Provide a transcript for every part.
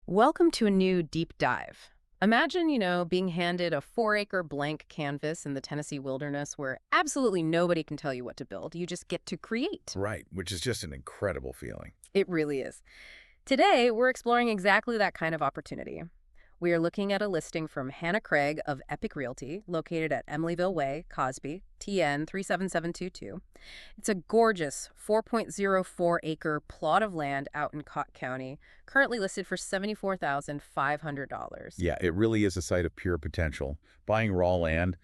Welcome to a new deep dive. Imagine, being handed a 4-acre blank canvas in the Tennessee wilderness where absolutely nobody can tell you what to build. You just get to create. Right, which is just an incredible feeling. It really is. Today, we're exploring exactly that kind of opportunity. We are looking at a listing from Hannah Craig of Epique Realty, located at Emilyville Way, Cosby, TN 37722. It's a gorgeous 4.04-acre plot of land out in Cott County, currently listed for $74,500. Yeah, it really is a site of pure potential. Buying raw land,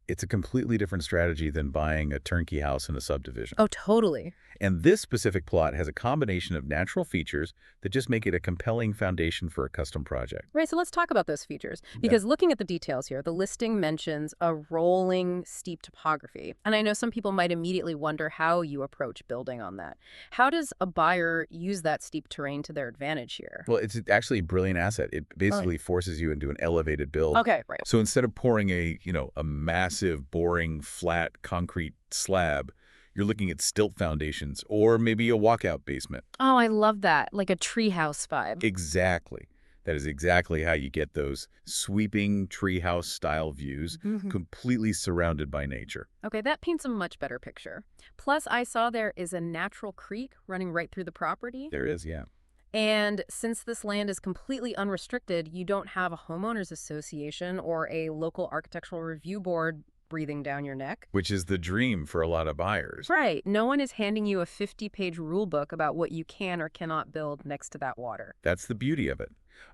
it's a completely different strategy than buying a turnkey house in a subdivision. Oh, totally. And this specific plot has a combination of natural features that just make it a compelling foundation for a custom project. Right, so let's talk about those features. Yeah. Because looking at the details here, the listing mentions a rolling, steep topography. And I know some people might immediately wonder how you approach building on that. How does a buyer use that steep terrain to their advantage here? Well, it's actually a brilliant asset. It basically forces you into an elevated build. Okay, right. So instead of pouring a massive, boring, flat concrete slab, you're looking at stilt foundations or maybe a walkout basement. Oh, I love that. Like a treehouse vibe. Exactly. That is exactly how you get those sweeping treehouse style views, completely surrounded by nature. Okay, that paints a much better picture. Plus, I saw there is a natural creek running right through the property. There is, yeah. And since this land is completely unrestricted, you don't have a homeowners association or a local architectural review board breathing down your neck. Which is the dream for a lot of buyers. Right. No one is handing you a 50-page rule book about what you can or cannot build next to that water. That's the beauty of it.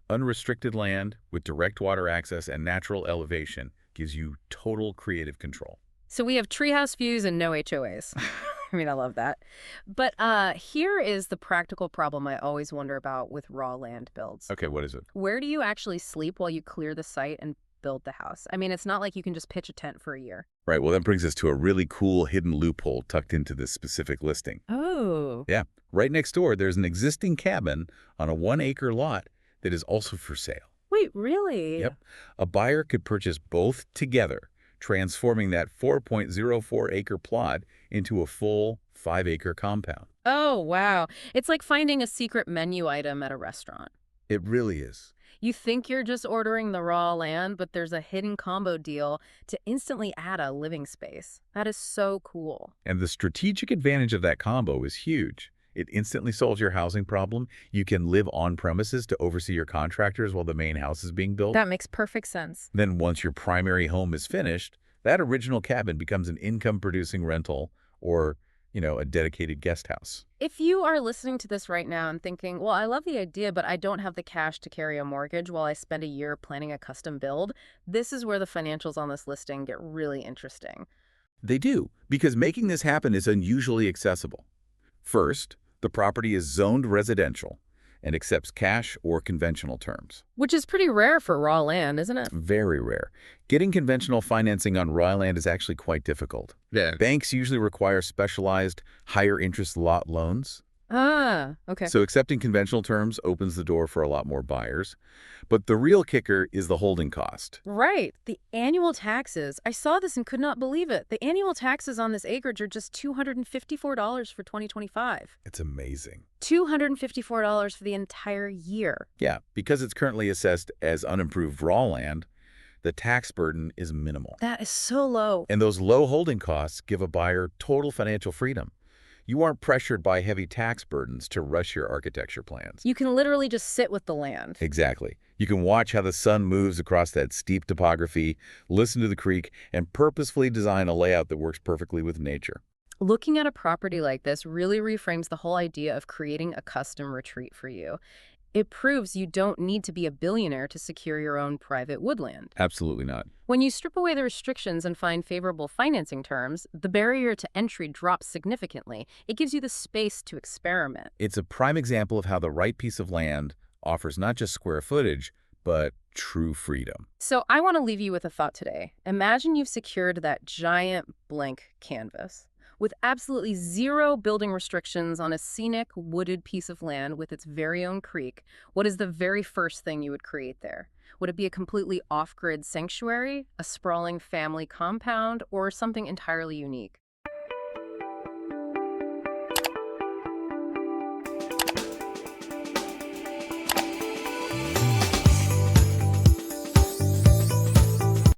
Unrestricted land with direct water access and natural elevation gives you total creative control. So we have treehouse views and no HOAs. I mean, I love that. But here is the practical problem I always wonder about with raw land builds. Okay, what is it? Where do you actually sleep while you clear the site and build the house? I mean, it's not like you can just pitch a tent for a year. Right, well, that brings us to a really cool hidden loophole tucked into this specific listing. Oh. Yeah, right next door, there's an existing cabin on a 1-acre lot that is also for sale. Wait, really? Yep. A buyer could purchase both together, transforming that 4.04-acre plot into a full 5-acre compound. Oh, wow. It's like finding a secret menu item at a restaurant. It really is. You think you're just ordering the raw land, but there's a hidden combo deal to instantly add a living space. That is so cool. And the strategic advantage of that combo is huge. It instantly solves your housing problem. You can live on premises to oversee your contractors while the main house is being built. That makes perfect sense. Then once your primary home is finished, that original cabin becomes an income-producing rental or, a dedicated guest house. If you are listening to this right now and thinking, well, I love the idea, but I don't have the cash to carry a mortgage while I spend a year planning a custom build, this is where the financials on this listing get really interesting. They do, because making this happen is unusually accessible. First, the property is zoned residential and accepts cash or conventional terms. Which is pretty rare for raw land, isn't it? Very rare. Getting conventional financing on raw land is actually quite difficult. Yeah. Banks usually require specialized, higher-interest lot loans. Ah, okay. So accepting conventional terms opens the door for a lot more buyers. But the real kicker is the holding cost. Right. The annual taxes. I saw this and could not believe it. The annual taxes on this acreage are just $254 for 2025. It's amazing. $254 for the entire year. Yeah, because it's currently assessed as unimproved raw land, the tax burden is minimal. That is so low. And those low holding costs give a buyer total financial freedom. You aren't pressured by heavy tax burdens to rush your architecture plans. You can literally just sit with the land. Exactly. You can watch how the sun moves across that steep topography, listen to the creek, and purposefully design a layout that works perfectly with nature. Looking at a property like this really reframes the whole idea of creating a custom retreat for you. It proves you don't need to be a billionaire to secure your own private woodland. Absolutely not. When you strip away the restrictions and find favorable financing terms, the barrier to entry drops significantly. It gives you the space to experiment. It's a prime example of how the right piece of land offers not just square footage, but true freedom. So I want to leave you with a thought today. Imagine you've secured that giant blank canvas with absolutely zero building restrictions on a scenic, wooded piece of land with its very own creek. What is the very first thing you would create there? Would it be a completely off-grid sanctuary, a sprawling family compound, or something entirely unique?